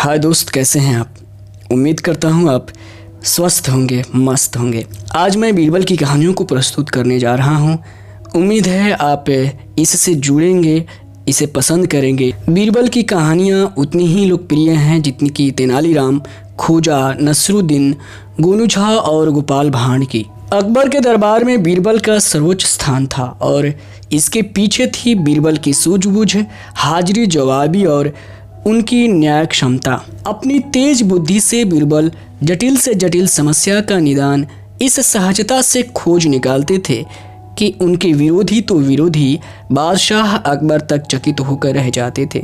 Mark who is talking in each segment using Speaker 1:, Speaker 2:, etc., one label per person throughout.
Speaker 1: हाय दोस्त, कैसे हैं आप। उम्मीद करता हूँ आप स्वस्थ होंगे, मस्त होंगे। आज मैं बीरबल की कहानियों को प्रस्तुत करने जा रहा हूँ। उम्मीद है आप इससे जुड़ेंगे, इसे पसंद करेंगे। बीरबल की कहानियाँ उतनी ही लोकप्रिय हैं जितनी कि तेनालीराम, खोजा, नसरुद्दीन, गोनूझा और गोपाल भांड की। अकबर के दरबार में बीरबल का सर्वोच्च स्थान था और इसके पीछे थी बीरबल की सूझबूझ, हाजिरी जवाबी और उनकी न्याय क्षमता। अपनी तेज बुद्धि से बीरबल जटिल से जटिल समस्या का निदान इस सहजता से खोज निकालते थे कि उनके विरोधी तो विरोधी बादशाह अकबर तक चकित होकर रह जाते थे।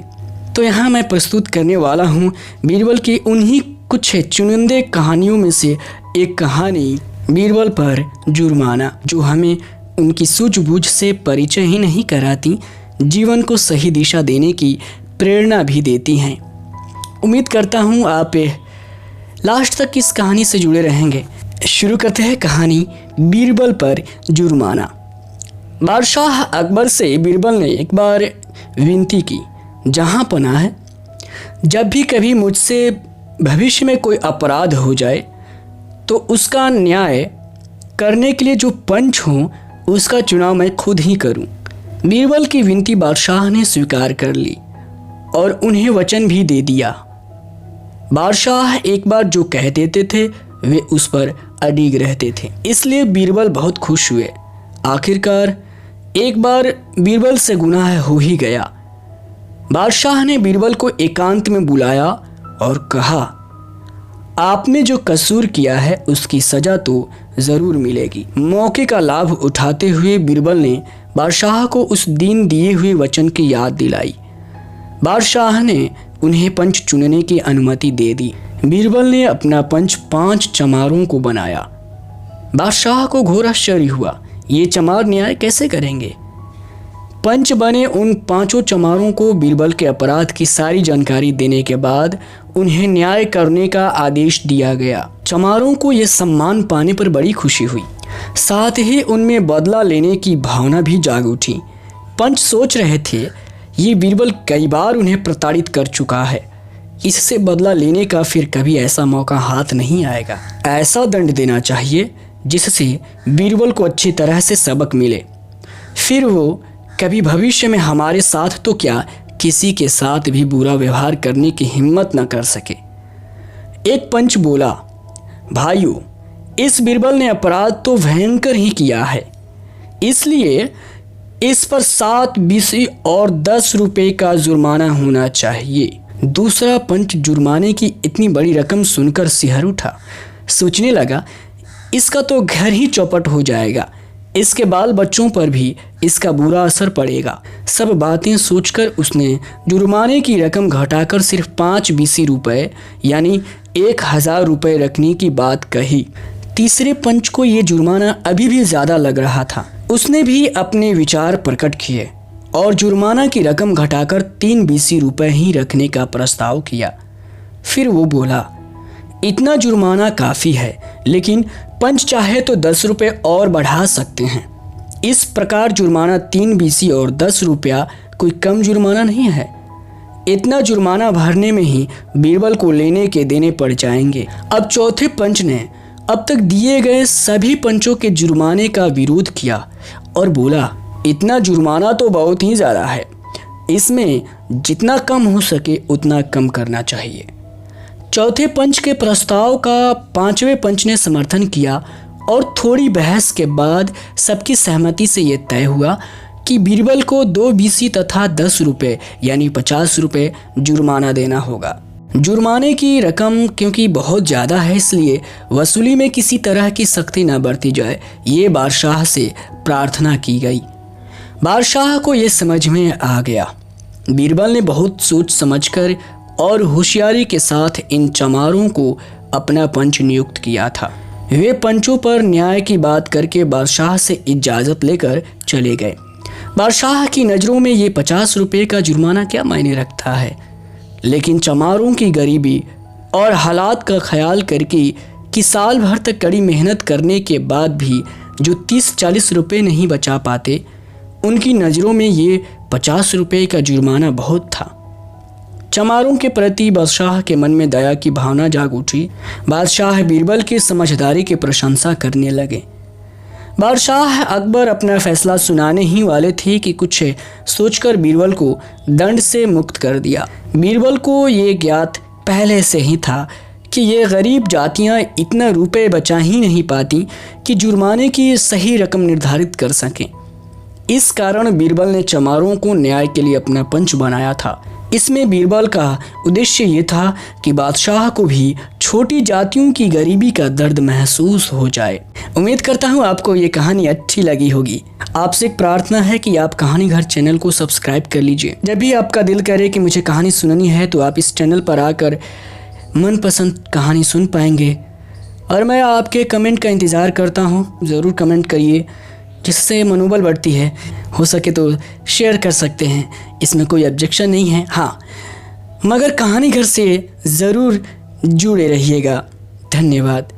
Speaker 1: तो यहाँ मैं प्रस्तुत करने वाला हूँ बीरबल की उन्हीं कुछ चुनिंदे कहानियों में से एक कहानी, बीरबल पर जुर्माना, जो हमें उनकी सूझबूझ से परिचय ही नहीं कराती, जीवन को सही दिशा देने की प्रेरणा भी देती हैं। उम्मीद करता हूँ आप लास्ट तक इस कहानी से जुड़े रहेंगे। शुरू करते हैं कहानी बीरबल पर जुर्माना। बादशाह अकबर से बीरबल ने एक बार विनती की, जहाँ पनाह है, जब भी कभी मुझसे भविष्य में कोई अपराध हो जाए तो उसका न्याय करने के लिए जो पंच हों उसका चुनाव मैं खुद ही करूं। बीरबल की विनती बादशाह ने स्वीकार कर ली और उन्हें वचन भी दे दिया। बादशाह एक बार जो कह देते थे वे उस पर अडिग रहते थे, इसलिए बीरबल बहुत खुश हुए। आखिरकार एक बार बीरबल से गुनाह हो ही गया। बादशाह ने बीरबल को एकांत में बुलाया और कहा, आपने जो कसूर किया है उसकी सजा तो ज़रूर मिलेगी। मौके का लाभ उठाते हुए बीरबल ने बादशाह को उस दिन दिए हुए वचन की याद दिलाई। बादशाह ने उन्हें पंच चुनने की अनुमति दे दी। बीरबल ने अपना पंच 5 चमारों को बनाया। बादशाह को घोर आश्चर्य हुआ, ये चमार न्याय कैसे करेंगे। पंच बने उन 5 चमारों को बीरबल के अपराध की सारी जानकारी देने के बाद उन्हें न्याय करने का आदेश दिया गया। चमारों को यह सम्मान पाने पर बड़ी खुशी हुई, साथ ही उनमें बदला लेने की भावना भी जाग उठी। पंच सोच रहे थे, ये बीरबल कई बार उन्हें प्रताड़ित कर चुका है, इससे बदला लेने का फिर कभी ऐसा मौका हाथ नहीं आएगा। ऐसा दंड देना चाहिए जिससे बीरबल को अच्छी तरह से सबक मिले, फिर वो कभी भविष्य में हमारे साथ तो क्या किसी के साथ भी बुरा व्यवहार करने की हिम्मत न कर सके। एक पंच बोला, भाइयों, इस बीरबल ने अपराध तो भयंकर ही किया है, इसलिए इस पर 7 बीसी और 10 रुपए का जुर्माना होना चाहिए। दूसरा पंच जुर्माने की इतनी बड़ी रकम सुनकर सिहर उठा। सोचने लगा, इसका तो घर ही चौपट हो जाएगा, इसके बाल बच्चों पर भी इसका बुरा असर पड़ेगा। सब बातें सोचकर उसने जुर्माने की रकम घटाकर सिर्फ 5 बीसी रुपए यानी 1000 रुपए रखने की बात कही। तीसरे पंच को ये जुर्माना अभी भी ज़्यादा लग रहा था। उसने भी अपने विचार प्रकट किए और जुर्माना की रकम घटाकर 3 बीसी रुपए ही रखने का प्रस्ताव किया। फिर वो बोला, इतना जुर्माना काफ़ी है, लेकिन पंच चाहे तो 10 रुपये और बढ़ा सकते हैं। इस प्रकार जुर्माना 3 बीसी और 10 रुपया कोई कम जुर्माना नहीं है। इतना जुर्माना भरने में ही बीरबल को लेने के देने पड़ जाएंगे। अब चौथे पंच ने अब तक दिए गए सभी पंचों के जुर्माने का विरोध किया और बोला, इतना जुर्माना तो बहुत ही ज़्यादा है, इसमें जितना कम हो सके उतना कम करना चाहिए। चौथे पंच के प्रस्ताव का 5वें पंच ने समर्थन किया और थोड़ी बहस के बाद सबकी सहमति से यह तय हुआ कि बीरबल को 2 बीसी तथा 10 रुपये यानी 50 रुपये जुर्माना देना होगा। जुर्माने की रकम क्योंकि बहुत ज़्यादा है, इसलिए वसूली में किसी तरह की सख्ती न बरती जाए, ये बादशाह से प्रार्थना की गई। बादशाह को ये समझ में आ गया। बीरबल ने बहुत सोच समझकर और होशियारी के साथ इन चमारों को अपना पंच नियुक्त किया था। वे पंचों पर न्याय की बात करके बादशाह से इजाज़त लेकर चले गए। बादशाह की नज़रों में ये 50 रुपये का जुर्माना क्या मायने रखता है, लेकिन चमारों की गरीबी और हालात का ख्याल करके कि साल भर तक कड़ी मेहनत करने के बाद भी जो 30-40 रुपये नहीं बचा पाते, उनकी नज़रों में ये 50 रुपये का जुर्माना बहुत था। चमारों के प्रति बादशाह के मन में दया की भावना जाग उठी। बादशाह बीरबल की समझदारी की प्रशंसा करने लगे। बादशाह अकबर अपना फैसला सुनाने ही वाले थे कि कुछ सोचकर बीरबल को दंड से मुक्त कर दिया। बीरबल को ये ज्ञात पहले से ही था कि ये गरीब जातियां इतना रुपए बचा ही नहीं पाती कि जुर्माने की सही रकम निर्धारित कर सकें। इस कारण बीरबल ने चमारों को न्याय के लिए अपना पंच बनाया था। इसमें बीरबल का उद्देश्य ये था कि बादशाह को भी छोटी जातियों की गरीबी का दर्द महसूस हो जाए। उम्मीद करता हूँ आपको ये कहानी अच्छी लगी होगी। आपसे एक प्रार्थना है कि आप कहानी घर चैनल को सब्सक्राइब कर लीजिए। जब भी आपका दिल करे कि मुझे कहानी सुननी है तो आप इस चैनल पर आकर मनपसंद कहानी सुन पाएंगे। और मैं आपके कमेंट का इंतज़ार करता हूँ। ज़रूर कमेंट करिए, जिससे मनोबल बढ़ती है। हो सके तो शेयर कर सकते हैं, इसमें कोई ऑब्जेक्शन नहीं है। हाँ, मगर कहानी घर से ज़रूर जुड़े रहिएगा। धन्यवाद।